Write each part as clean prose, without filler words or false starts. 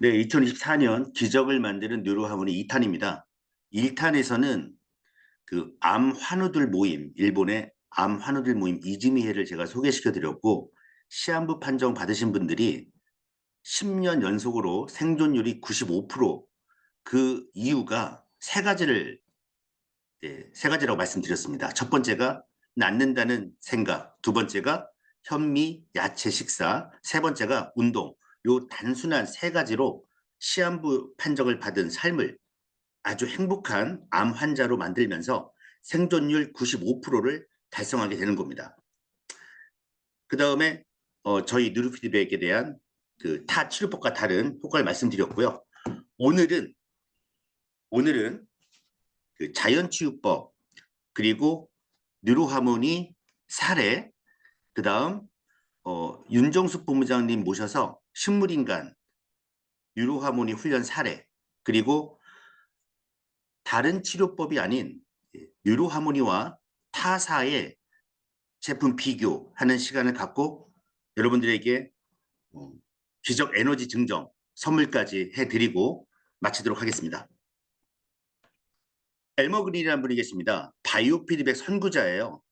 네, 2024년 기적을 만드는 뉴로하모니 2탄입니다. 1탄에서는 그 암 환우들 모임, 일본의 암 환우들 모임 이즈미해를 제가 소개시켜 드렸고, 시한부 판정 받으신 분들이 10년 연속으로 생존율이 95%, 그 이유가 세 가지라고 말씀드렸습니다. 첫 번째가 낫는다는 생각, 두 번째가 현미, 야채 식사, 세 번째가 운동. 요 단순한 세 가지로 시한부 판정을 받은 삶을 아주 행복한 암 환자로 만들면서 생존율 95%를 달성하게 되는 겁니다. 그 다음에 저희 뉴로피드백에 대한 그 타 치료법과 다른 효과를 말씀드렸고요. 오늘은 그 자연치유법, 그리고 뉴로하모니 사례, 그 다음 윤정숙 본부장님 모셔서 식물인간 뉴로하모니 훈련 사례, 그리고 다른 치료법이 아닌 뉴로하모니와 타사의 제품 비교하는 시간을 갖고 여러분들에게 기적 에너지 증정 선물까지 해드리고 마치도록 하겠습니다. 엘머그린이라는 분이 계십니다. 바이오 피드백 선구자예요.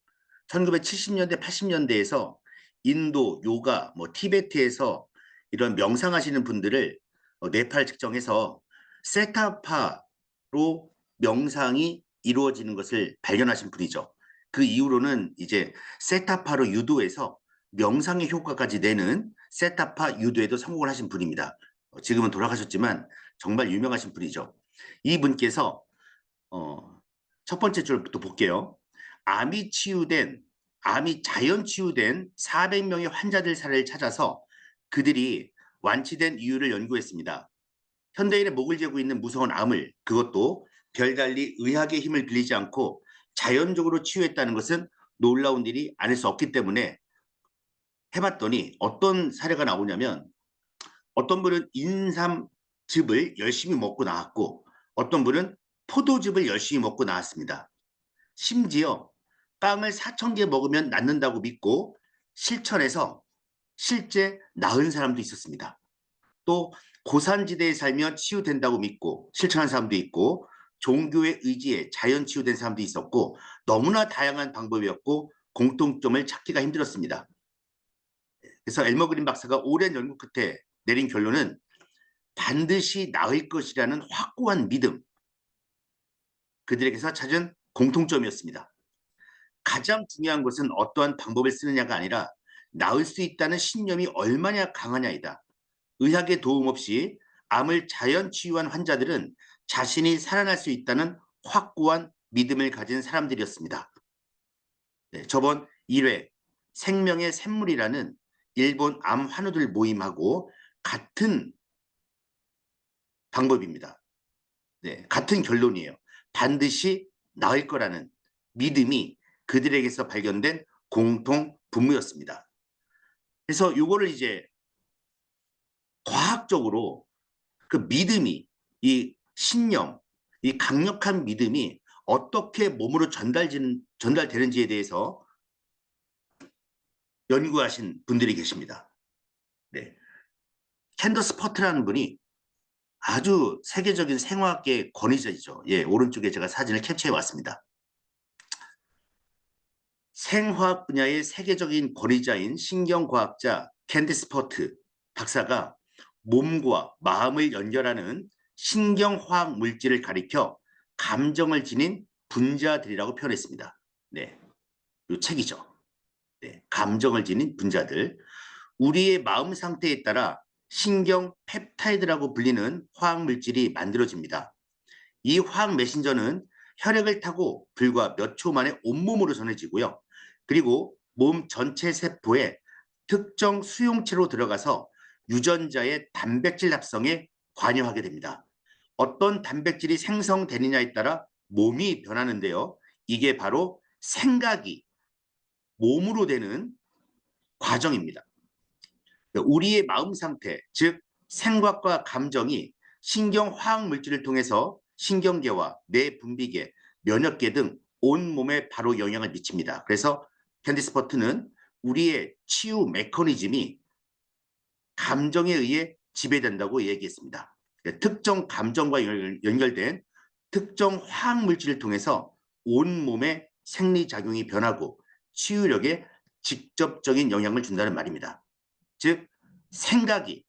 1970년대, 80년대에서 인도, 요가, 티베트에서 이런 명상하시는 분들을 뇌파를 측정해서 세타파로 명상이 이루어지는 것을 발견하신 분이죠. 그 이후로는 이제 세타파로 유도해서 명상의 효과까지 내는 세타파 유도에도 성공을 하신 분입니다. 지금은 돌아가셨지만 정말 유명하신 분이죠. 이분께서 첫 번째 줄부터 볼게요. 암이 자연 치유된 400명의 환자들 사례를 찾아서 그들이 완치된 이유를 연구했습니다. 현대인의 목을 재고 있는 무서운 암을, 그것도 별달리 의학의 힘을 빌리지 않고 자연적으로 치유했다는 것은 놀라운 일이 아닐 수 없기 때문에 해봤더니 어떤 사례가 나오냐면, 어떤 분은 인삼즙을 열심히 먹고 나왔고, 어떤 분은 포도즙을 열심히 먹고 나왔습니다. 심지어 빵을 4,000개 먹으면 낫는다고 믿고 실천해서 실제 나은 사람도 있었습니다. 또 고산지대에 살면 치유된다고 믿고 실천한 사람도 있고, 종교의 의지에 자연 치유된 사람도 있었고, 너무나 다양한 방법이었고 공통점을 찾기가 힘들었습니다. 그래서 엘머그린 박사가 오랜 연구 끝에 내린 결론은 반드시 나을 것이라는 확고한 믿음, 그들에게서 찾은 공통점이었습니다. 가장 중요한 것은 어떠한 방법을 쓰느냐가 아니라 나을 수 있다는 신념이 얼마나 강하냐이다. 의학의 도움 없이 암을 자연 치유한 환자들은 자신이 살아날 수 있다는 확고한 믿음을 가진 사람들이었습니다. 네, 저번 1회 생명의 샘물이라는 일본 암 환우들 모임하고 같은 방법입니다. 네, 같은 결론이에요. 반드시 나을 거라는 믿음이 그들에게서 발견된 공통 분모였습니다. 그래서 이거를 이제 과학적으로 그 믿음이, 이 신념, 이 강력한 믿음이 어떻게 몸으로 전달되는지에 대해서 연구하신 분들이 계십니다. 네. 캔더스 퍼트라는 분이 아주 세계적인 생화학계 권위자이죠. 예, 오른쪽에 제가 사진을 캡처해 왔습니다. 생화학 분야의 세계적인 권위자인 신경과학자 캔디스 퍼트 박사가 몸과 마음을 연결하는 신경화학 물질을 가리켜 감정을 지닌 분자들이라고 표현했습니다. 네, 이 책이죠. 네, 감정을 지닌 분자들. 우리의 마음 상태에 따라 신경 펩타이드라고 불리는 화학 물질이 만들어집니다. 이 화학 메신저는 혈액을 타고 불과 몇 초 만에 온몸으로 전해지고요. 그리고 몸 전체 세포에 특정 수용체로 들어가서 유전자의 단백질 합성에 관여하게 됩니다. 어떤 단백질이 생성되느냐에 따라 몸이 변하는데요. 이게 바로 생각이 몸으로 되는 과정입니다. 우리의 마음 상태, 즉 생각과 감정이 신경화학 물질을 통해서 신경계와 뇌분비계, 면역계 등 온몸에 바로 영향을 미칩니다. 그래서 캔디스 퍼트는 우리의 치유 메커니즘이 감정에 의해 지배된다고 얘기했습니다. 특정 감정과 연결된 특정 화학 물질을 통해서 온몸의 생리작용이 변하고 치유력에 직접적인 영향을 준다는 말입니다. 즉 생각이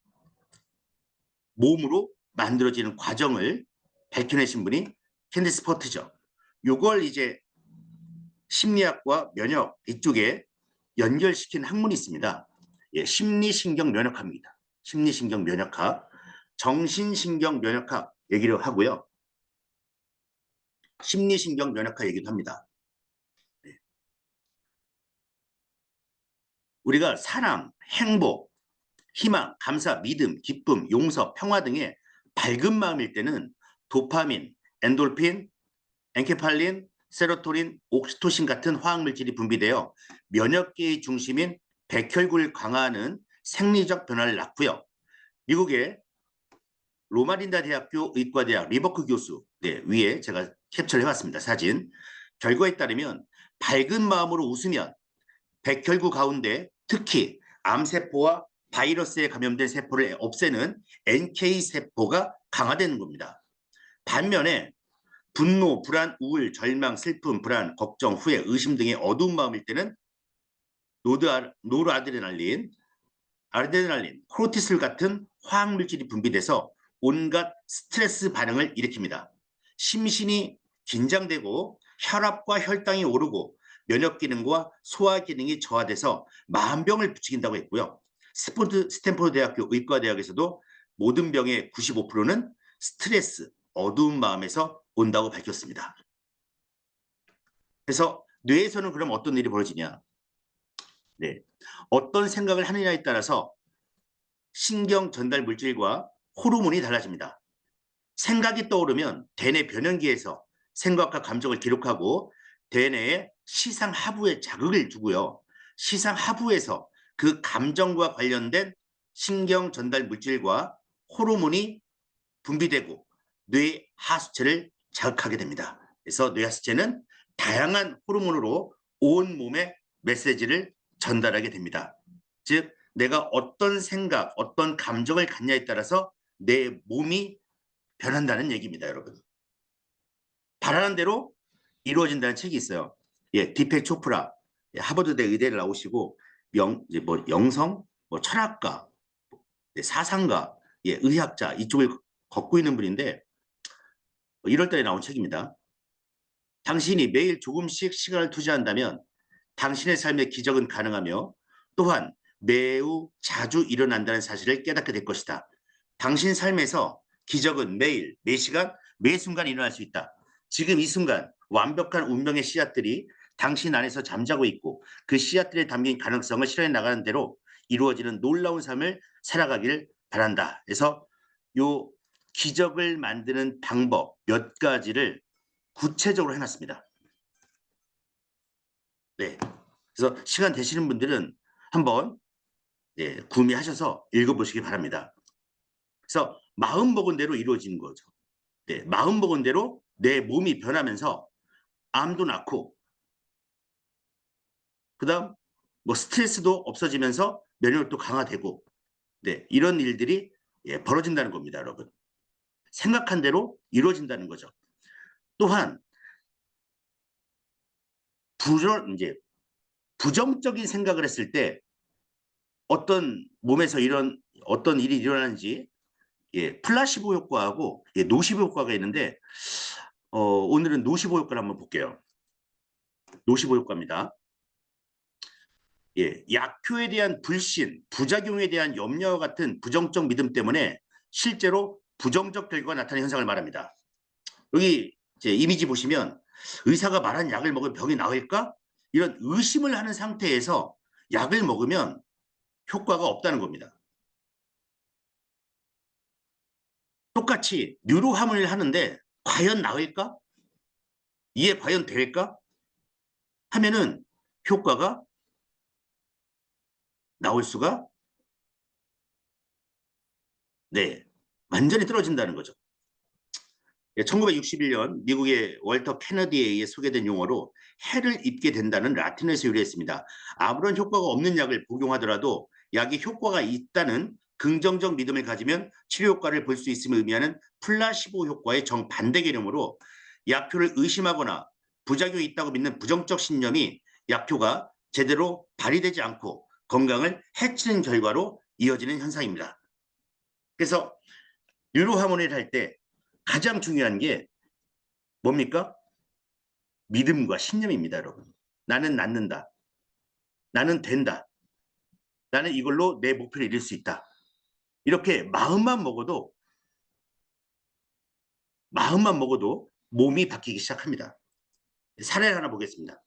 몸으로 만들어지는 과정을 밝혀내신 분이 캔디스 포트죠. 이걸 이제 심리학과 면역 이쪽에 연결시킨 학문이 있습니다. 예, 심리신경면역학입니다. 심리신경면역학, 정신신경면역학 얘기를 하고요. 심리신경면역학 얘기도 합니다. 네. 우리가 사랑, 행복, 희망, 감사, 믿음, 기쁨, 용서, 평화 등의 밝은 마음일 때는 도파민, 엔돌핀, 엔케팔린, 세로토닌, 옥시토신 같은 화학물질이 분비되어 면역계의 중심인 백혈구를 강화하는 생리적 변화를 낳고요. 미국의 로마린다 대학교 의과대학 리버크 교수 위에 제가 캡처를 해봤습니다. 사진. 결과에 따르면 밝은 마음으로 웃으면 백혈구 가운데 특히 암세포와 바이러스에 감염된 세포를 없애는 NK세포가 강화되는 겁니다. 반면에 분노, 불안, 우울, 절망, 슬픔, 불안, 걱정, 후회, 의심 등의 어두운 마음일 때는 노르아드레날린, 코르티솔 같은 화학물질이 분비돼서 온갖 스트레스 반응을 일으킵니다. 심신이 긴장되고 혈압과 혈당이 오르고 면역 기능과 소화 기능이 저하돼서 만병을 부추긴다고 했고요. 스탠포드 대학교 의과대학에서도 모든 병의 95%는 스트레스, 어두운 마음에서 온다고 밝혔습니다. 그래서 뇌에서는 그럼 어떤 일이 벌어지냐? 네, 어떤 생각을 하느냐에 따라서 신경 전달 물질과 호르몬이 달라집니다. 생각이 떠오르면 대뇌 변연기에서 생각과 감정을 기록하고 대뇌의 시상 하부에 자극을 주고요. 시상 하부에서 그 감정과 관련된 신경 전달 물질과 호르몬이 분비되고 뇌 하수체를 자극하게 됩니다. 그래서 뇌 하수체는 다양한 호르몬으로 온 몸에 메시지를 전달하게 됩니다. 즉 내가 어떤 생각, 어떤 감정을 갖냐에 따라서 내 몸이 변한다는 얘기입니다, 여러분. 바라는 대로 이루어진다는 책이 있어요. 예, 디펙 초프라, 하버드대 의대를 나오시고 영성, 철학가, 사상가, 의학자 이쪽을 걷고 있는 분인데 1월 달에 나온 책입니다. 당신이 매일 조금씩 시간을 투자한다면 당신의 삶의 기적은 가능하며 또한 매우 자주 일어난다는 사실을 깨닫게 될 것이다. 당신 삶에서 기적은 매일, 매 시간, 매 순간 일어날 수 있다. 지금 이 순간 완벽한 운명의 씨앗들이 당신 안에서 잠자고 있고 그 씨앗들에 담긴 가능성을 실현해 나가는 대로 이루어지는 놀라운 삶을 살아가길 바란다. 그래서 요 기적을 만드는 방법 몇 가지를 구체적으로 해놨습니다. 네. 그래서 시간 되시는 분들은 한번 구매하셔서 읽어보시기 바랍니다. 그래서 마음 먹은 대로 이루어지는 거죠. 네, 마음 먹은 대로 내 몸이 변하면서 암도 낫고 그다음 스트레스도 없어지면서 면역력도 강화되고 이런 일들이 벌어진다는 겁니다, 여러분. 생각한 대로 이루어진다는 거죠. 또한 부정적인 생각을 했을 때 어떤 몸에서 어떤 일이 일어나는지 플라시보 효과하고 노시보 효과가 있는데 오늘은 노시보 효과를 한번 볼게요. 노시보 효과입니다. 약효에 대한 불신, 부작용에 대한 염려와 같은 부정적 믿음 때문에 실제로 부정적 결과가 나타나는 현상을 말합니다. 여기 이미지 보시면 의사가 말한 약을 먹으면 병이 나을까? 이런 의심을 하는 상태에서 약을 먹으면 효과가 없다는 겁니다. 똑같이 뉴로함을 하는데 과연 나을까? 이게 과연 될까? 하면은 효과가 나올 수가 완전히 떨어진다는 거죠. 1961년 미국의 월터 케너디에 의해 소개된 용어로 해를 입게 된다는 라틴어에서 유래했습니다. 아무런 효과가 없는 약을 복용하더라도 약이 효과가 있다는 긍정적 믿음을 가지면 치료 효과를 볼 수 있음을 의미하는 플라시보 효과의 정반대 개념으로 약효를 의심하거나 부작용이 있다고 믿는 부정적 신념이 약효가 제대로 발휘되지 않고 건강을 해치는 결과로 이어지는 현상입니다. 그래서 뉴로하모니를 할 때 가장 중요한 게 뭡니까? 믿음과 신념입니다, 여러분. 나는 낫는다. 나는 된다. 나는 이걸로 내 목표를 이룰 수 있다. 이렇게 마음만 먹어도 몸이 바뀌기 시작합니다. 사례를 하나 보겠습니다.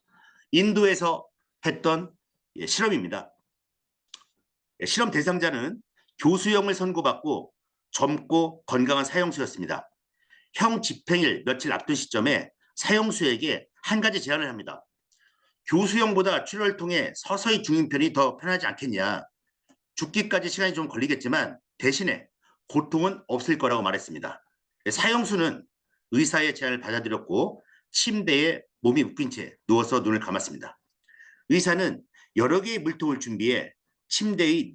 인도에서 했던 실험입니다. 실험 대상자는 교수형을 선고받고 젊고 건강한 사형수였습니다. 형 집행일 며칠 앞둔 시점에 사형수에게 한 가지 제안을 합니다. 교수형보다 치료를 통해 서서히 죽는 편이 더 편하지 않겠냐. 죽기까지 시간이 좀 걸리겠지만 대신에 고통은 없을 거라고 말했습니다. 사형수는 의사의 제안을 받아들였고 침대에 몸이 묶인 채 누워서 눈을 감았습니다. 의사는 여러 개의 물통을 준비해 침대의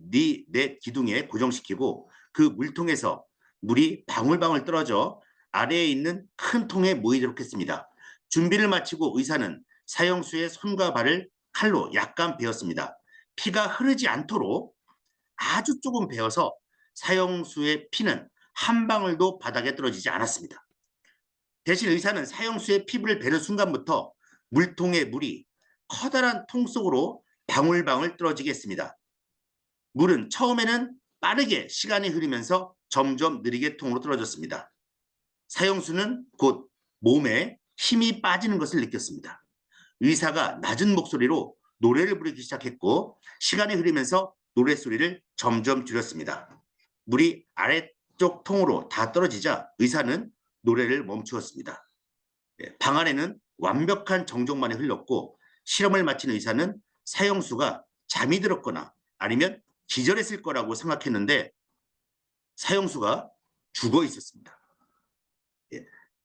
넷 기둥에 고정시키고 그 물통에서 물이 방울방울 떨어져 아래에 있는 큰 통에 모이도록 했습니다. 준비를 마치고 의사는 사형수의 손과 발을 칼로 약간 베었습니다. 피가 흐르지 않도록 아주 조금 베어서 사형수의 피는 한 방울도 바닥에 떨어지지 않았습니다. 대신 의사는 사형수의 피부를 베는 순간부터 물통의 물이 커다란 통 속으로 방울방울 떨어지게 했습니다. 물은 처음에는 빠르게 시간이 흐르면서 점점 느리게 통으로 떨어졌습니다. 사형수는 곧 몸에 힘이 빠지는 것을 느꼈습니다. 의사가 낮은 목소리로 노래를 부르기 시작했고 시간이 흐르면서 노랫소리를 점점 줄였습니다. 물이 아래쪽 통으로 다 떨어지자 의사는 노래를 멈추었습니다. 방 안에는 완벽한 정적만이 흘렀고 실험을 마친 의사는 사형수가 잠이 들었거나 아니면 기절했을 거라고 생각했는데 사형수가 죽어 있었습니다.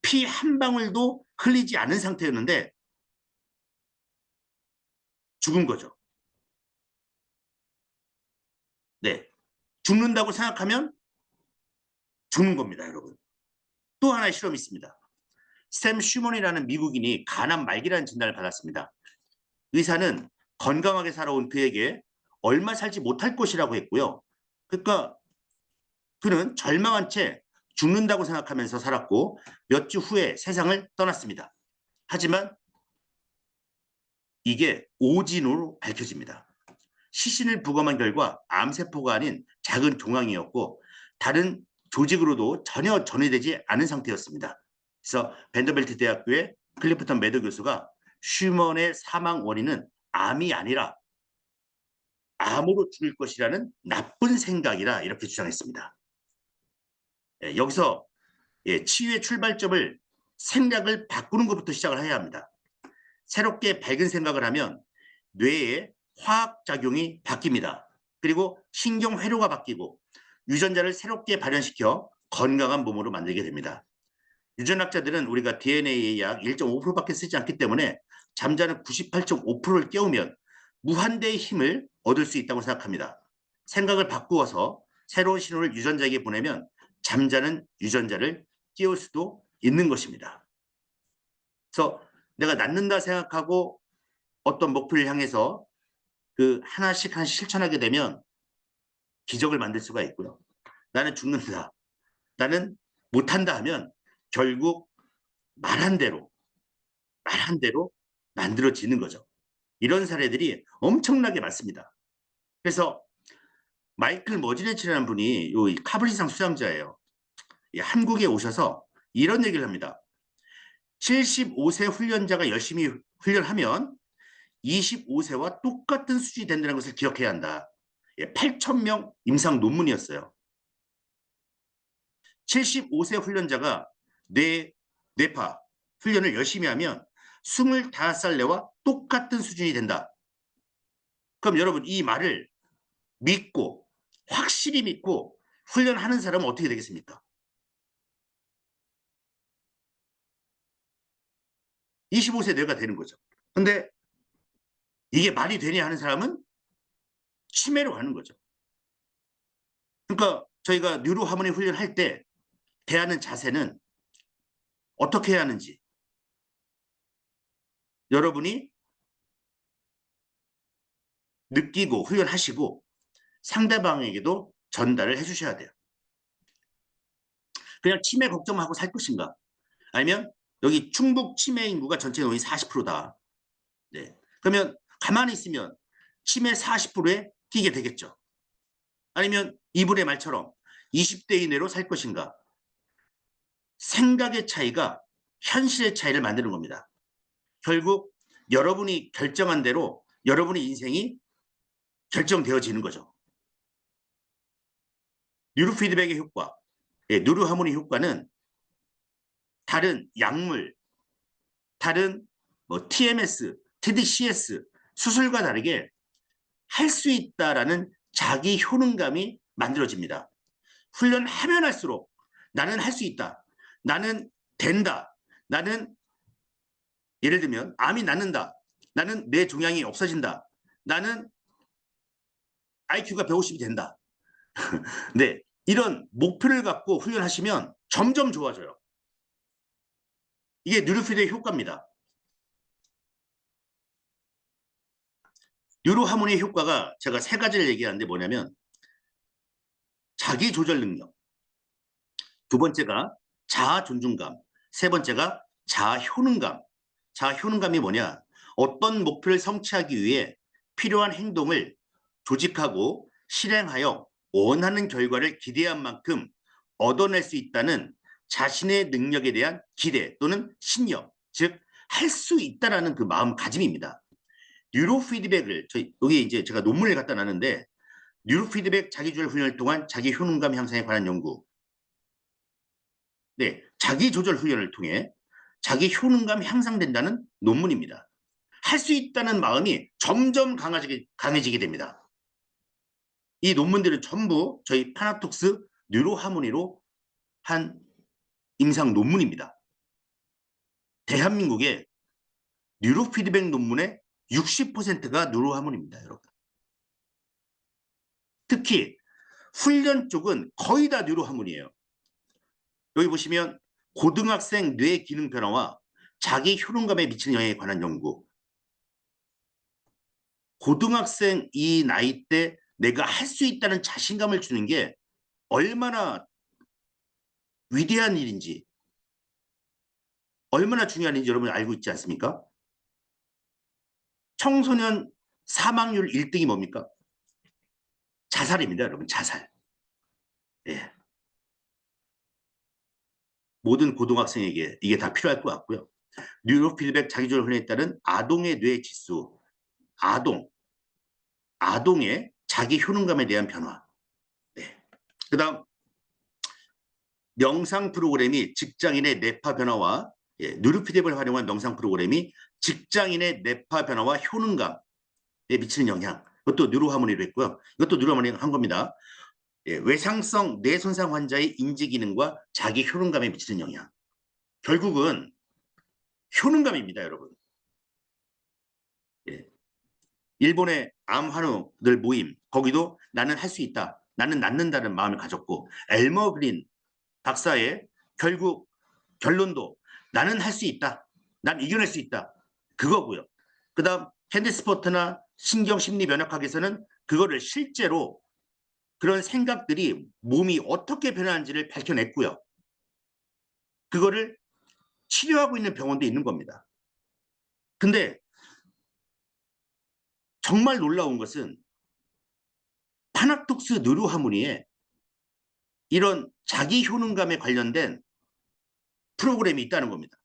피 한 방울도 흘리지 않은 상태였는데 죽은 거죠. 네, 죽는다고 생각하면 죽는 겁니다, 여러분. 또 하나의 실험이 있습니다. 샘 슈먼이라는 미국인이 간암 말기라는 진단을 받았습니다. 의사는 건강하게 살아온 그에게 얼마 살지 못할 것이라고 했고요. 그러니까 그는 절망한 채 죽는다고 생각하면서 살았고 몇 주 후에 세상을 떠났습니다. 하지만 이게 오진으로 밝혀집니다. 시신을 부검한 결과 암세포가 아닌 작은 종양이었고 다른 조직으로도 전혀 전이되지 않은 상태였습니다. 그래서 밴더벨트 대학교의 클리프턴 매더 교수가 슈먼의 사망 원인은 암이 아니라 암으로 죽을 것이라는 나쁜 생각이라 이렇게 주장했습니다. 여기서 치유의 출발점을 생각을 바꾸는 것부터 시작을 해야 합니다. 새롭게 밝은 생각을 하면 뇌의 화학작용이 바뀝니다. 그리고 신경회로가 바뀌고 유전자를 새롭게 발현시켜 건강한 몸으로 만들게 됩니다. 유전학자들은 우리가 DNA의 약 1.5%밖에 쓰지 않기 때문에 잠자는 98.5%를 깨우면 무한대의 힘을 얻을 수 있다고 생각합니다. 생각을 바꾸어서 새로운 신호를 유전자에게 보내면 잠자는 유전자를 깨울 수도 있는 것입니다. 그래서 내가 낫는다 생각하고 어떤 목표를 향해서 그 하나씩 실천하게 되면 기적을 만들 수가 있고요. 나는 죽는다. 나는 못한다 하면 결국 말한 대로 만들어지는 거죠. 이런 사례들이 엄청나게 많습니다. 그래서 마이클 머지네치라는 분이 이 카블리상 수상자예요. 한국에 오셔서 이런 얘기를 합니다. 75세 훈련자가 열심히 훈련하면 25세와 똑같은 수준이 된다는 것을 기억해야 한다. 8,000명 임상 논문이었어요. 75세 훈련자가 뇌파 훈련을 열심히 하면 25살내와 똑같은 수준이 된다. 그럼 여러분 이 말을 믿고 확실히 믿고 훈련하는 사람은 어떻게 되겠습니까? 25세 뇌가 되는 거죠. 근데 이게 말이 되냐 하는 사람은 치매로 가는 거죠. 그러니까 저희가 뉴로 하모니 훈련할 때 대하는 자세는 어떻게 해야 하는지 여러분이 느끼고 훈련하시고 상대방에게도 전달을 해주셔야 돼요. 그냥 치매 걱정하고 살 것인가? 아니면 여기 충북 치매 인구가 전체 노인 40%다. 네. 그러면 가만히 있으면 치매 40%에 끼게 되겠죠. 아니면 이분의 말처럼 20대 이내로 살 것인가? 생각의 차이가 현실의 차이를 만드는 겁니다. 결국 여러분이 결정한 대로 여러분의 인생이 결정되어지는 거죠. 뉴로 피드백의 효과, 뉴로 하모니 효과는 다른 약물, 다른 뭐 TMS, TDCS, 수술과 다르게 할 수 있다라는 자기 효능감이 만들어집니다. 훈련하면 할수록 나는 할 수 있다. 나는 된다. 나는 예를 들면 암이 낫는다. 나는 뇌 종양이 없어진다. 나는 IQ가 150이 된다. 네, 이런 목표를 갖고 훈련하시면 점점 좋아져요. 이게 뉴로피드의 효과입니다. 뉴로하모니의 효과가 제가 세 가지를 얘기하는데 뭐냐면 자기 조절 능력, 두 번째가 자아 존중감, 세 번째가 자아 효능감. 자아 효능감이 뭐냐? 어떤 목표를 성취하기 위해 필요한 행동을 조직하고 실행하여 원하는 결과를 기대한 만큼 얻어낼 수 있다는 자신의 능력에 대한 기대 또는 신념, 즉 할 수 있다라는 그 마음가짐입니다. 뉴로 피드백을 여기 이제 제가 논문을 갖다 놨는데 뉴로 피드백 자기조절 훈련을 통한 자기 효능감 향상에 관한 연구. 네, 자기 조절 훈련을 통해 자기 효능감 향상된다는 논문입니다. 할 수 있다는 마음이 점점 강해지게 됩니다. 이 논문들은 전부 저희 파나톡스 뉴로 하모니로 한 임상 논문입니다. 대한민국의 뉴로 피드백 논문의 60%가 뉴로 하모니입니다, 여러분. 특히 훈련 쪽은 거의 다 뉴로 하모니예요. 여기 보시면 고등학생 뇌 기능 변화와 자기 효능감에 미치는 영향에 관한 연구. 고등학생 이 나이 때 내가 할 수 있다는 자신감을 주는 게 얼마나 위대한 일인지, 얼마나 중요한 일인지 여러분 알고 있지 않습니까? 청소년 사망률 1등이 뭡니까? 자살입니다, 여러분. 자살. 예. 모든 고등학생에게 이게 다 필요할 것 같고요. 뉴로피드백 자기조절 훈련에 따른 아동의 뇌 지수, 아동의 자기 효능감에 대한 변화. 네. 그다음 명상 프로그램이 직장인의 뇌파 변화와 뉴로피드백을 활용한 명상 프로그램이 직장인의 뇌파 변화와 효능감에 미치는 영향. 이것도 뉴로하모니로 했고요. 이것도 뉴로하모니가 한 겁니다. 외상성 뇌손상 환자의 인지기능과 자기 효능감에 미치는 영향. 결국은 효능감입니다, 여러분. 일본의 암 환우들 모임, 거기도 나는 할 수 있다, 나는 낫는다는 마음을 가졌고, 엘머 그린 박사의 결국 결론도 나는 할 수 있다, 난 이겨낼 수 있다, 그거고요. 그 다음 핸드스포트나 신경심리면역학에서는 그거를 실제로 그런 생각들이 몸이 어떻게 변하는지를 밝혀냈고요. 그거를 치료하고 있는 병원도 있는 겁니다. 근데 정말 놀라운 것은 파나톡스 누르하모니에 이런 자기 효능감에 관련된 프로그램이 있다는 겁니다.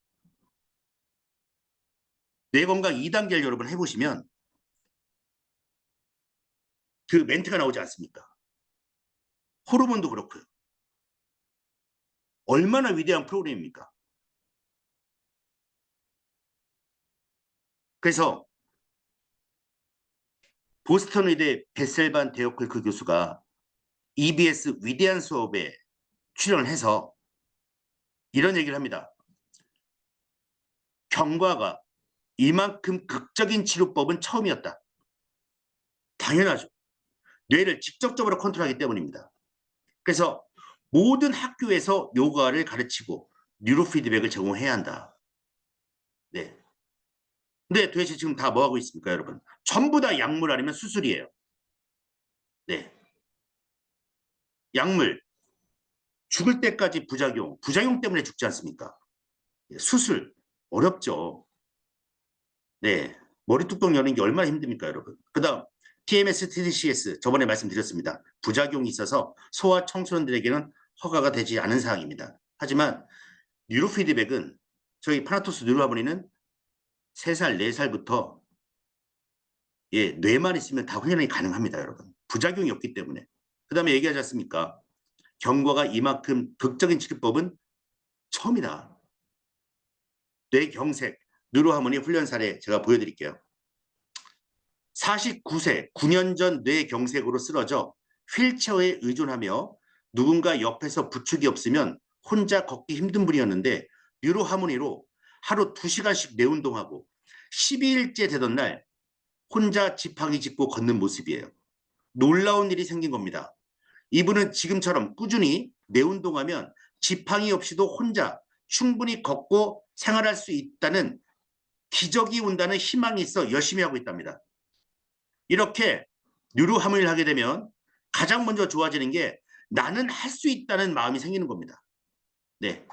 뇌건강 2단계를 여러분 해보시면 그 멘트가 나오지 않습니까? 호르몬도 그렇고요. 얼마나 위대한 프로그램입니까? 그래서 보스턴 의대 베셀반 데오클크 교수가 EBS 위대한 수업에 출연을 해서 이런 얘기를 합니다. 경과가 이만큼 극적인 치료법은 처음이었다. 당연하죠. 뇌를 직접적으로 컨트롤하기 때문입니다. 그래서 모든 학교에서 요가를 가르치고 뉴로 피드백을 제공해야 한다. 네. 근데 도대체 지금 다 뭐 하고 있습니까, 여러분? 전부 다 약물 아니면 수술이에요. 네. 약물. 죽을 때까지 부작용. 부작용 때문에 죽지 않습니까? 수술. 어렵죠. 네. 머리 뚜껑 여는 게 얼마나 힘듭니까, 여러분? 그다음 TMS, TDCS 저번에 말씀드렸습니다. 부작용이 있어서 소아 청소년들에게는 허가가 되지 않은 사항입니다. 하지만 뉴로 피드백은 저희 파나토스 뉴로하모니는 3살, 4살부터 예, 뇌만 있으면 다 훈련이 가능합니다, 여러분. 부작용이 없기 때문에. 그다음에 얘기하지 않습니까? 경과가 이만큼 극적인 치료법은 처음이다. 뇌경색, 뉴로하모니 훈련 사례 제가 보여드릴게요. 49세, 9년 전 뇌경색으로 쓰러져 휠체어에 의존하며 누군가 옆에서 부축이 없으면 혼자 걷기 힘든 분이었는데 뉴로하모니로 하루 2시간씩 뇌운동하고 12일째 되던 날 혼자 지팡이 짚고 걷는 모습이에요. 놀라운 일이 생긴 겁니다. 이분은 지금처럼 꾸준히 뇌운동하면 지팡이 없이도 혼자 충분히 걷고 생활할 수 있다는 기적이 온다는 희망이 있어 열심히 하고 있답니다. 이렇게 뉴로하모니를 하게 되면 가장 먼저 좋아지는 게 나는 할 수 있다는 마음이 생기는 겁니다. 네.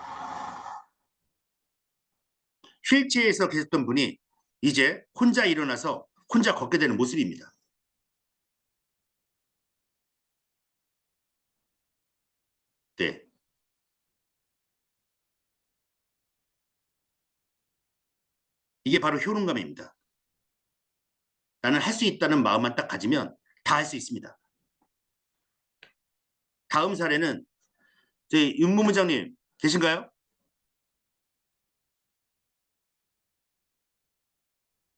휠체어에서 계셨던 분이 이제 혼자 일어나서 혼자 걷게 되는 모습입니다. 네. 이게 바로 효능감입니다. 나는 할 수 있다는 마음만 딱 가지면 다 할 수 있습니다. 다음 사례는 저희 윤무무장님 계신가요?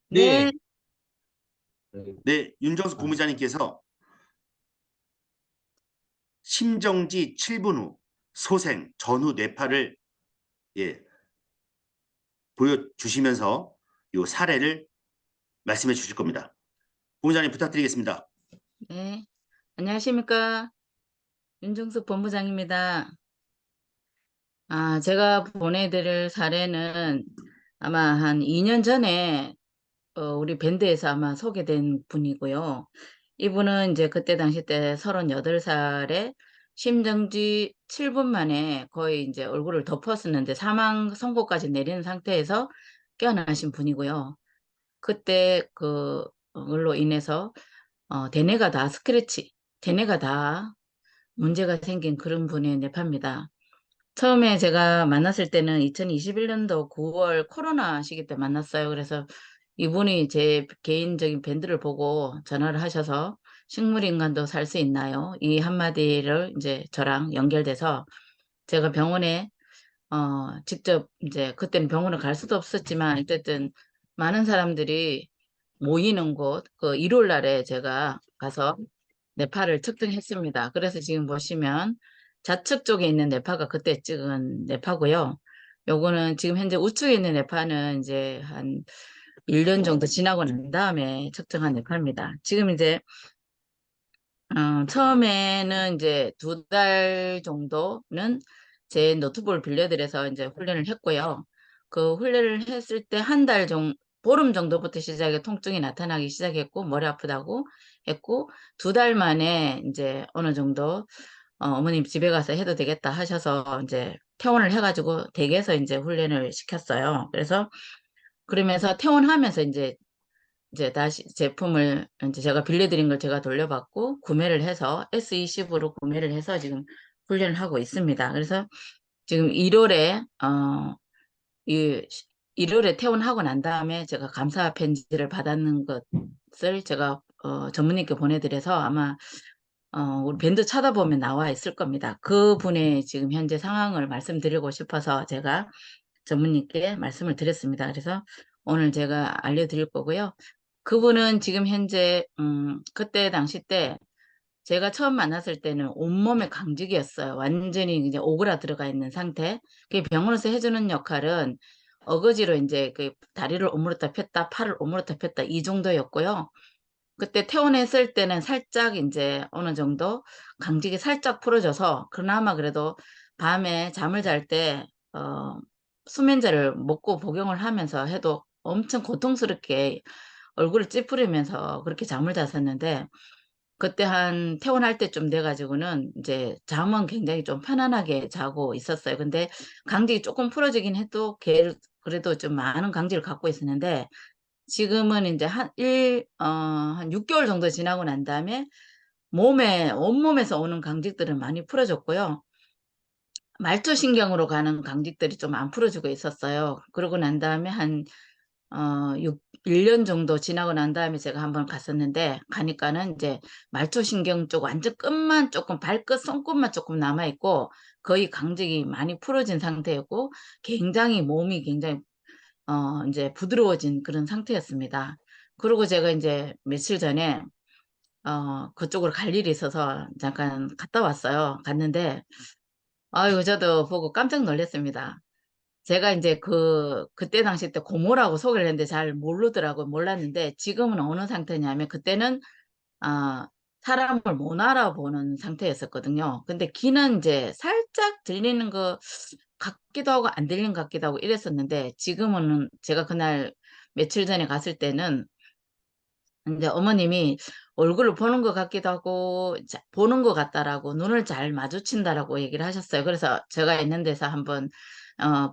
네. 네, 네, 윤정수 아, 부무장님께서 심정지 7분 후 소생 전후 뇌파를 예, 보여주시면서 이 사례를 말씀해 주실 겁니다. 부무장님 부탁드리겠습니다. 네. 안녕하십니까. 윤정숙 본부장입니다. 제가 보내드릴 사례는 아마 한 2년 전에 우리 밴드에서 아마 소개된 분이고요. 이분은 이제 그때 당시 때 38살에 심정지 7분 만에 거의 이제 얼굴을 덮었었는데 사망 선고까지 내린 상태에서 깨어나신 분이고요. 그때 그걸로 인해서 대뇌가 다 스크래치, 대뇌가 다 문제가 생긴 그런 분의 뇌파입니다. 처음에 제가 만났을 때는 2021년도 9월 코로나 시기 때 만났어요. 그래서 이분이 제 개인적인 밴드를 보고 전화를 하셔서 식물인간도 살 수 있나요? 이 한마디를 이제 저랑 연결돼서 제가 병원에 직접 이제 그때는 병원을 갈 수도 없었지만 어쨌든 많은 사람들이 모이는 곳, 그 일요일 날에 제가 가서 뇌파를 측정했습니다. 그래서 지금 보시면 좌측 쪽에 있는 뇌파가 그때 찍은 뇌파고요. 요거는 지금 현재 우측에 있는 뇌파는 이제 한 1년 정도 지나고 난 다음에 측정한 뇌파입니다. 지금 이제 처음에는 이제 2달 정도는 제 노트북을 빌려드려서 이제 훈련을 했고요. 그 훈련을 했을 때 한 달 정도, 보름 정도부터 시작해 통증이 나타나기 시작했고, 머리 아프다고 했고, 2달 만에 이제 어느 정도, 어머님 집에 가서 해도 되겠다 하셔서 이제 퇴원을 해가지고 댁에서 이제 훈련을 시켰어요. 그래서 그러면서 퇴원하면서 이제 다시 제품을 이제 제가 빌려드린 걸 제가 돌려받고 구매를 해서 S20으로 구매를 해서 지금 훈련을 하고 있습니다. 그래서 지금 1월에 이 1월에 퇴원하고 난 다음에 제가 감사 편지를 받았는 것을 제가 전무님께 보내드려서 아마 우리 밴드 찾아보면 나와 있을 겁니다. 그분의 지금 현재 상황을 말씀드리고 싶어서 제가 전무님께 말씀을 드렸습니다. 그래서 오늘 제가 알려드릴 거고요. 그분은 지금 현재 그때 당시 때 제가 처음 만났을 때는 온몸에 강직이었어요. 완전히 이제 오그라 들어가 있는 상태. 그 병원에서 해주는 역할은 어거지로 이제 그 다리를 오므렸다 폈다, 팔을 오므렸다 폈다 이 정도였고요. 그때 퇴원했을 때는 살짝 이제 어느 정도 강직이 살짝 풀어져서 그나마 그래도 밤에 잠을 잘 때, 수면제를 먹고 복용을 하면서 해도 엄청 고통스럽게 얼굴을 찌푸리면서 그렇게 잠을 잤었는데 그때 한 퇴원할 때쯤 돼가지고는 이제 잠은 굉장히 좀 편안하게 자고 있었어요. 근데 강직이 조금 풀어지긴 해도 그래도 좀 많은 강직을 갖고 있었는데 지금은 이제 한 6개월 정도 지나고 난 다음에 온몸에서 오는 강직들은 많이 풀어졌고요. 말초신경으로 가는 강직들이 좀 안 풀어지고 있었어요. 그러고 난 다음에 1년 정도 지나고 난 다음에 제가 한번 갔었는데, 가니까는 이제 말초신경 쪽 완전 끝만 조금, 발끝, 손끝만 조금 남아있고, 거의 강직이 많이 풀어진 상태였고, 몸이 굉장히 이제 부드러워진 그런 상태였습니다. 그리고 제가 이제 며칠 전에, 그쪽으로 갈 일이 있어서 잠깐 갔다 왔어요. 갔는데, 아유, 저도 보고 깜짝 놀랐습니다. 제가 이제 그때 당시 때 고모라고 소개를 했는데 잘 몰랐는데 지금은 어느 상태냐면 그때는, 아, 사람을 못 알아보는 상태였었거든요. 근데 귀는 이제 살짝 들리는 거 같기도 하고 안 들리는 것 같기도 하고 이랬었는데 지금은 제가 그날 며칠 전에 갔을 때는 이제 어머님이 얼굴을 보는 것 같기도 하고 보는 것 같다라고 눈을 잘 마주친다라고 얘기를 하셨어요. 그래서 제가 있는 데서 한번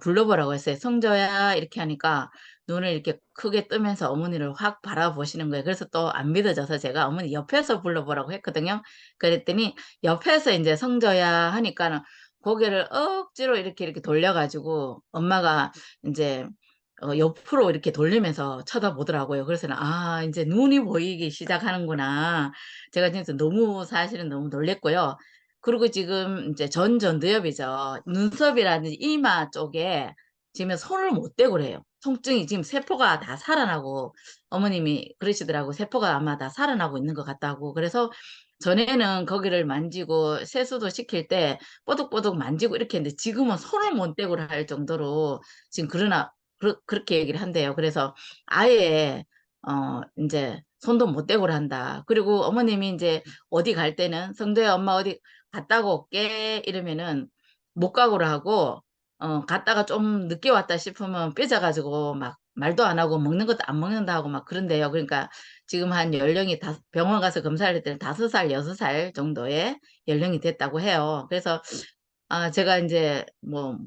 불러보라고 했어요. 성조야 이렇게 하니까 눈을 이렇게 크게 뜨면서 어머니를 확 바라보시는 거예요. 그래서 또 안 믿어져서 제가 어머니 옆에서 불러보라고 했거든요. 그랬더니 옆에서 이제 성조야 하니까는 고개를 억지로 이렇게 돌려가지고 엄마가 이제 옆으로 이렇게 돌리면서 쳐다보더라고요. 그래서 이제 눈이 보이기 시작하는구나. 제가 진짜 사실은 너무 놀랬고요. 그리고 지금 이제 전두엽이죠. 눈썹이라든지 이마 쪽에 지금 손을 못 대고 그래요. 통증이 지금 세포가 다 살아나고 어머님이 그러시더라고. 세포가 아마 다 살아나고 있는 것 같다고. 그래서 전에는 거기를 만지고 세수도 시킬 때 뽀득뽀득 만지고 이렇게 했는데 지금은 손을 못 대고 할 정도로 지금 그렇게 얘기를 한대요. 그래서 아예 이제 손도 못 대고 한다. 그리고 어머님이 이제 어디 갈 때는 성도야 엄마 어디 갔다가 올게 이러면은 못 가고를 하고 갔다가 좀 늦게 왔다 싶으면 삐져가지고 막 말도 안 하고 먹는 것도 안 먹는다 하고 막 그런데요. 그러니까 지금 한 연령이 병원 가서 검사할 때는 5살, 6살 정도의 연령이 됐다고 해요. 그래서 제가 이제 뭐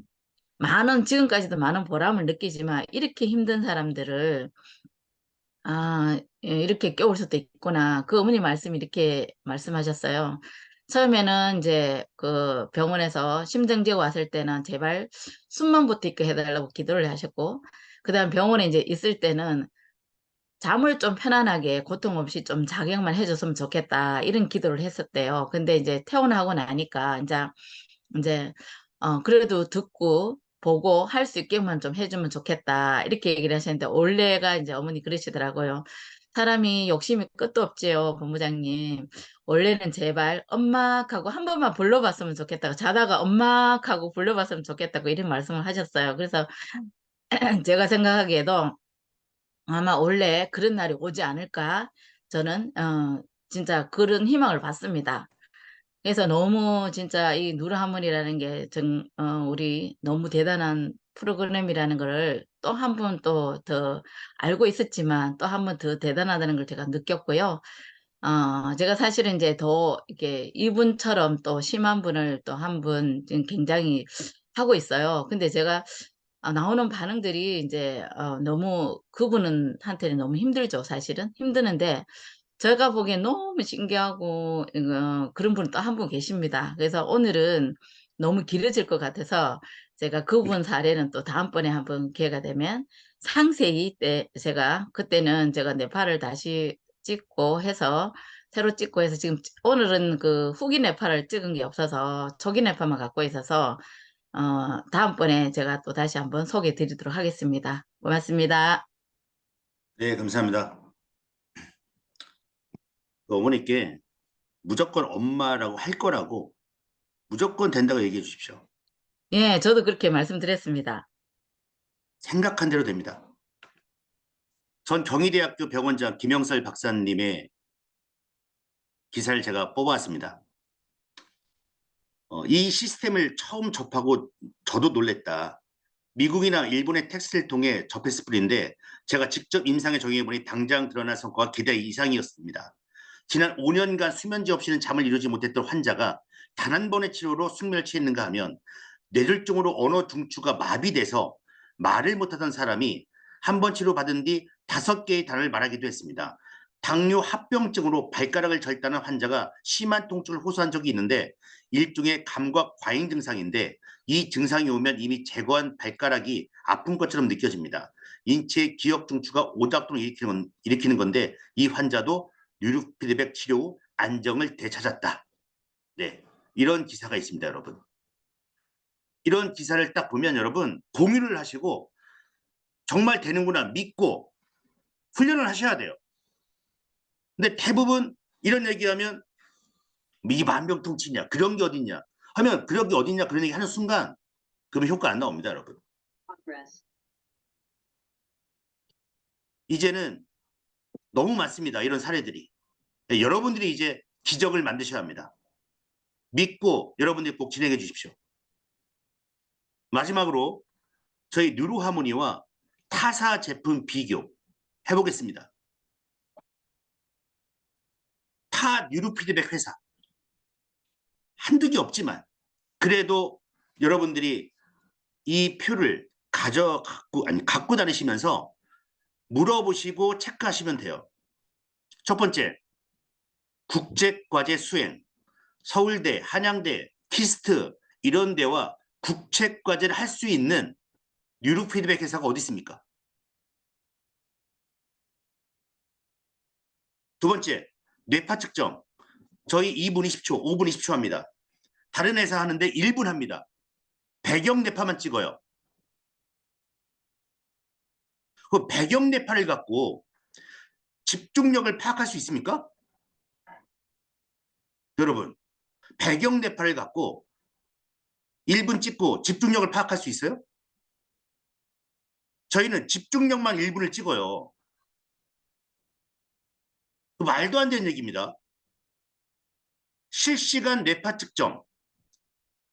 지금까지도 많은 보람을 느끼지만 이렇게 힘든 사람들을 이렇게 깨울 수도 있구나. 그 어머니 말씀이 이렇게 말씀하셨어요. 처음에는 이제 그 병원에서 심정지가 왔을 때는 제발 숨만 붙어 있게 해달라고 기도를 하셨고, 그 다음 병원에 이제 있을 때는 잠을 좀 편안하게 고통 없이 좀 작용만 해줬으면 좋겠다. 이런 기도를 했었대요. 근데 이제 퇴원하고 나니까 이제 그래도 듣고 보고 할 수 있게만 좀 해주면 좋겠다. 이렇게 얘기를 하셨는데 원래가 이제 어머니 그러시더라고요. 사람이 욕심이 끝도 없지요, 본부장님. 원래는 제발 엄마하고 한 번만 불러봤으면 좋겠다고 자다가 엄마하고 불러봤으면 좋겠다고 이런 말씀을 하셨어요. 그래서 제가 생각하기에도 아마 원래 그런 날이 오지 않을까 저는 진짜 그런 희망을 받습니다. 그래서 너무 진짜 이 누르하모니라는 게 우리 너무 대단한 프로그램이라는 거를 또 한 번 또 더 알고 있었지만 또 한 번 더 대단하다는 걸 제가 느꼈고요. 제가 사실은 이제 더 이렇게 이분처럼 또 심한 분을 또 한 분 지금 굉장히 하고 있어요. 근데 제가 나오는 반응들이 이제 너무 그분은 한테는 너무 힘들죠, 사실은. 힘드는데 제가 보기엔 너무 신기하고 그런 분은 또 한 분 계십니다. 그래서 오늘은 너무 길어질 것 같아서 제가 그분 사례는 또 다음번에 한번 기회가 되면 상세히 제가 그때는 제가 네팔을 다시 찍고 해서 새로 찍고 해서 지금 오늘은 그 후기 네팔을 찍은 게 없어서 초기 네팔만 갖고 있어서 다음번에 제가 또 다시 한번 소개해 드리도록 하겠습니다. 고맙습니다. 네, 감사합니다. 그 어머니께 무조건 엄마라고 할 거라고 무조건 된다고 얘기해 주십시오. 예, 저도 그렇게 말씀드렸습니다. 생각한 대로 됩니다. 전 경희대학교 병원장 김영설 박사님의 기사를 제가 뽑아왔습니다. 이 시스템을 처음 접하고 저도 놀랬다. 미국이나 일본의 텍스트를 통해 접했을 뿐인데 제가 직접 임상에 적용해보니 당장 드러난 성과가 기대 이상이었습니다. 지난 5년간 수면제 없이는 잠을 이루지 못했던 환자가 단 한 번의 치료로 숙면을 취했는가 하면 뇌졸중으로 언어 중추가 마비돼서 말을 못하던 사람이 한 번 치료받은 뒤 5개의 단어를 말하기도 했습니다. 당뇨 합병증으로 발가락을 절단한 환자가 심한 통증을 호소한 적이 있는데 일종의 감각 과잉 증상인데 이 증상이 오면 이미 제거한 발가락이 아픈 것처럼 느껴집니다. 인체의 기억 중추가 오작동을 일으키는 건데 이 환자도 뉴로피드백 치료 후 안정을 되찾았다. 네, 이런 기사가 있습니다, 여러분. 이런 기사를 딱 보면 여러분 공유를 하시고 정말 되는구나 믿고 훈련을 하셔야 돼요. 근데 대부분 이런 얘기하면 이 만병통치냐 그런 게 어딨냐 하면 그런 게 어딨냐 그런 얘기 하는 순간 그러면 효과 안 나옵니다, 여러분. 이제는 너무 많습니다, 이런 사례들이. 네, 여러분들이 이제 기적을 만드셔야 합니다. 믿고 여러분들이 꼭 진행해 주십시오. 마지막으로 저희 뉴로하모니와 타사 제품 비교 해보겠습니다. 타 뉴로피드백 회사 한두 개 없지만 그래도 여러분들이 이 표를 갖고 다니시면서 물어보시고 체크하시면 돼요. 첫 번째, 국제과제 수행, 서울대, 한양대, 키스트 이런 데와 국책과제를 할 수 있는 뉴로피드백 회사가 어디 있습니까? 두 번째, 뇌파 측정. 저희 2분 20초, 5분 20초 합니다. 다른 회사 하는데 1분 합니다. 배경 뇌파만 찍어요. 그 배경 뇌파를 갖고 집중력을 파악할 수 있습니까? 여러분, 배경 뇌파를 갖고 1분 찍고 집중력을 파악할 수 있어요? 저희는 집중력만 1분을 찍어요. 말도 안 되는 얘기입니다. 실시간 뇌파 측정,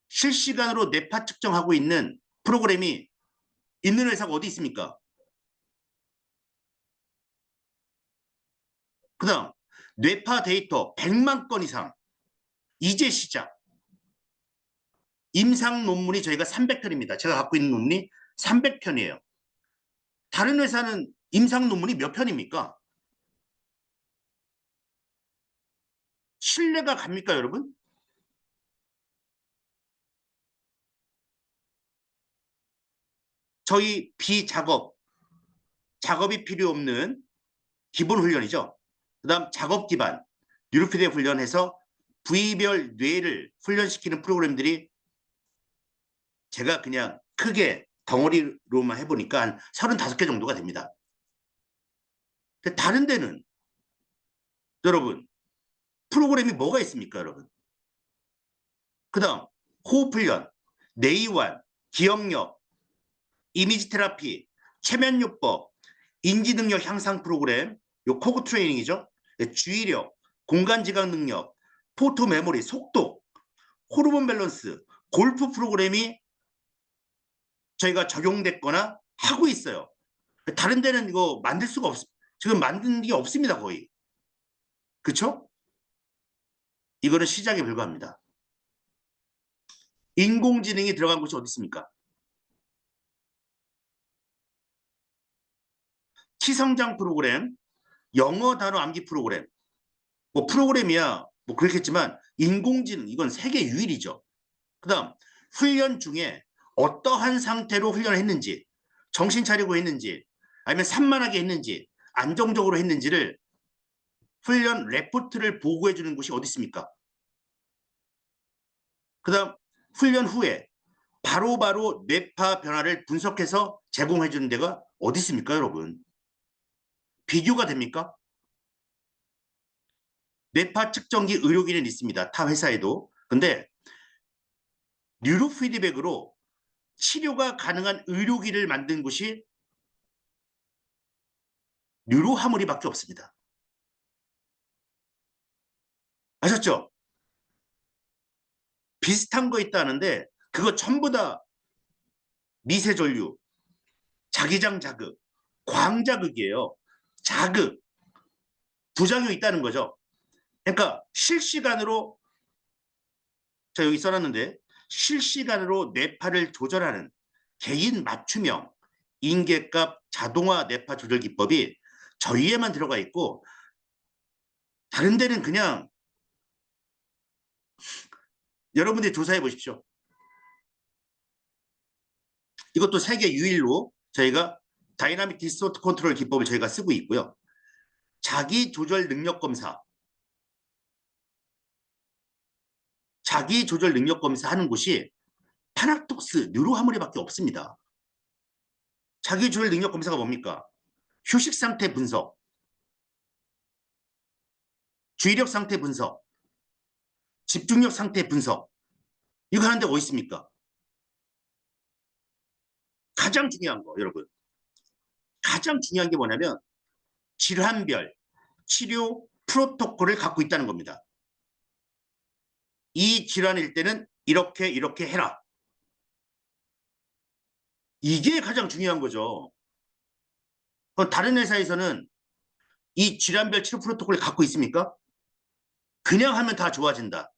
실시간으로 뇌파 측정하고 있는 프로그램이 있는 회사가 어디 있습니까? 그 다음 뇌파 데이터 100만 건 이상 이제 시작. 임상 논문이 저희가 300편입니다. 제가 갖고 있는 논문이 300편이에요. 다른 회사는 임상 논문이 몇 편입니까? 신뢰가 갑니까, 여러분? 저희 작업이 필요 없는 기본 훈련이죠. 그 다음 작업 기반 뉴로피드백 훈련해서 부위별 뇌를 훈련시키는 프로그램들이 제가 그냥 크게 덩어리로만 해보니까 한 35개 정도가 됩니다. 근데 다른 데는 여러분 프로그램이 뭐가 있습니까, 여러분? 그 다음 호흡 훈련, 뇌이완, 기억력, 이미지 테라피, 최면요법, 인지능력 향상 프로그램, 요 코그 트레이닝이죠. 주의력, 공간지각 능력, 포토 메모리, 속도, 호르몬 밸런스, 골프 프로그램이 저희가 적용됐거나 하고 있어요. 다른 데는 이거 만들 수가 지금 만든 게 없습니다, 거의. 그렇죠? 이거는 시작에 불과합니다. 인공지능이 들어간 곳이 어디 있습니까? 치성장 프로그램, 영어 단어 암기 프로그램. 뭐 프로그램이야 뭐 그렇겠지만 인공지능 이건 세계 유일이죠. 그다음 훈련 중에 어떠한 상태로 훈련을 했는지, 정신 차리고 했는지, 아니면 산만하게 했는지, 안정적으로 했는지를 훈련 레포트를 보고해 주는 곳이 어디 있습니까? 그다음 훈련 후에 바로바로 뇌파 변화를 분석해서 제공해 주는 데가 어디 있습니까, 여러분? 비교가 됩니까? 뇌파 측정기 의료기는 있습니다. 타 회사에도. 근데 뉴로 피드백으로 치료가 가능한 의료기를 만든 곳이 뉴로하모니밖에 없습니다. 아셨죠? 비슷한 거 있다는데 그거 전부 다 미세전류, 자기장 자극, 광자극이에요. 자극, 부작용이 있다는 거죠. 그러니까 실시간으로, 자 여기 써놨는데, 실시간으로 뇌파를 조절하는 개인 맞춤형 인계값 자동화 뇌파 조절 기법이 저희에만 들어가 있고, 다른 데는 그냥 여러분들이 조사해 보십시오. 이것도 세계 유일로 저희가 다이나믹 디스토트 컨트롤 기법을 저희가 쓰고 있고요. 자기 조절 능력 검사, 자기 조절 능력 검사 하는 곳이 타나톡스 뉴로하모니밖에 없습니다. 자기 조절 능력 검사가 뭡니까? 휴식 상태 분석, 주의력 상태 분석, 집중력 상태 분석, 이거 하는 데가 어디 있습니까? 가장 중요한 거, 여러분. 가장 중요한 게 뭐냐면 질환별 치료 프로토콜을 갖고 있다는 겁니다. 이 질환일 때는 이렇게 이렇게 해라. 이게 가장 중요한 거죠. 다른 회사에서는 이 질환별 치료 프로토콜을 갖고 있습니까? 그냥 하면 다 좋아진다.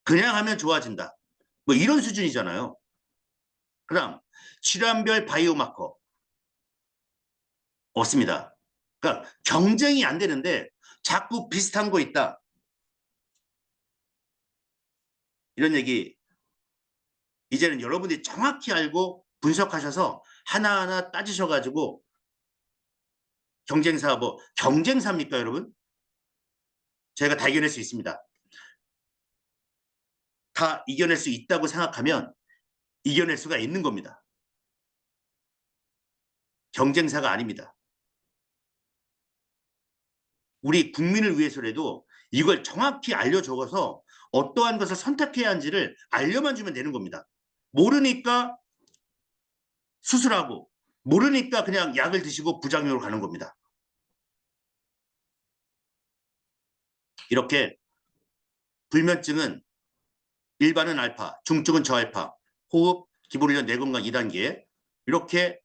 그냥 하면 좋아진다. 뭐 이런 수준이잖아요. 그다음 질환별 바이오마커 없습니다. 그러니까 경쟁이 안 되는데 자꾸 비슷한 거 있다. 이런 얘기 이제는 여러분들이 정확히 알고 분석하셔서 하나하나 따지셔가지고, 경쟁사 뭐 경쟁사입니까 여러분? 저희가 다 이겨낼 수 있습니다. 다 이겨낼 수 있다고 생각하면 이겨낼 수가 있는 겁니다. 경쟁사가 아닙니다. 우리 국민을 위해서라도 이걸 정확히 알려줘서 어떠한 것을 선택해야 하는지를 알려만 주면 되는 겁니다. 모르니까 수술하고, 모르니까 그냥 약을 드시고 부작용으로 가는 겁니다. 이렇게 불면증은 일반은 알파, 중증은 저알파, 호흡, 기본훈련 뇌건강 2단계 이렇게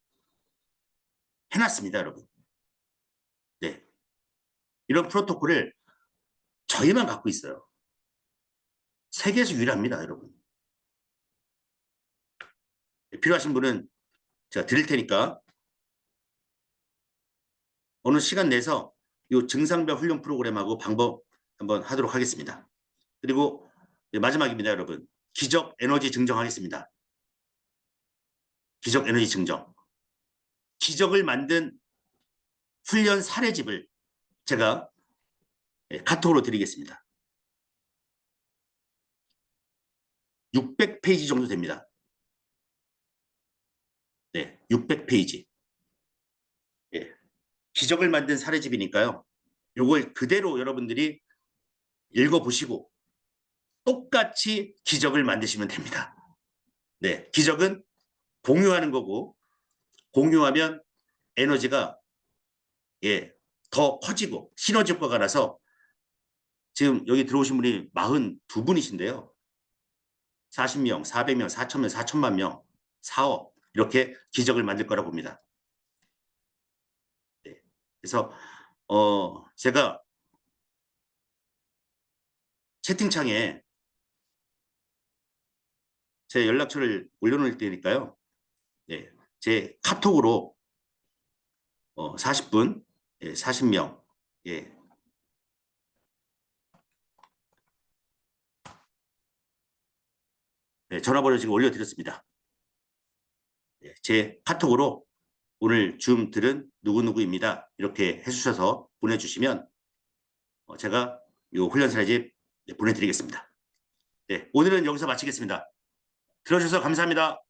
해놨습니다, 여러분. 네, 이런 프로토콜을 저희만 갖고 있어요. 세계에서 유일합니다, 여러분. 필요하신 분은 제가 드릴 테니까 어느 시간 내서 이 증상별 훈련 프로그램하고 방법 한번 하도록 하겠습니다. 그리고 마지막입니다, 여러분. 기적 에너지 증정하겠습니다. 기적 에너지 증정. 기적을 만든 훈련 사례집을 제가 카톡으로 드리겠습니다. 600페이지 정도 됩니다. 네, 600페이지. 예, 기적을 만든 사례집이니까요. 이걸 그대로 여러분들이 읽어보시고 똑같이 기적을 만드시면 됩니다. 네, 기적은 공유하는 거고, 공유하면 에너지가 더 커지고 시너지 효과가 나서, 지금 여기 들어오신 분이 42분이신데요. 40명, 400명, 4,000명, 4천만 명, 4억 이렇게 기적을 만들 거라 봅니다. 네. 그래서 제가 채팅창에 제 연락처를 올려놓을 테니까요. 네. 제 카톡으로 40분, 40명, 예. 네, 전화번호 지금 올려드렸습니다. 네, 제 카톡으로 오늘 줌 들은 누구누구입니다. 이렇게 해주셔서 보내주시면 제가 이 훈련 사례집 보내드리겠습니다. 네, 오늘은 여기서 마치겠습니다. 들어주셔서 감사합니다.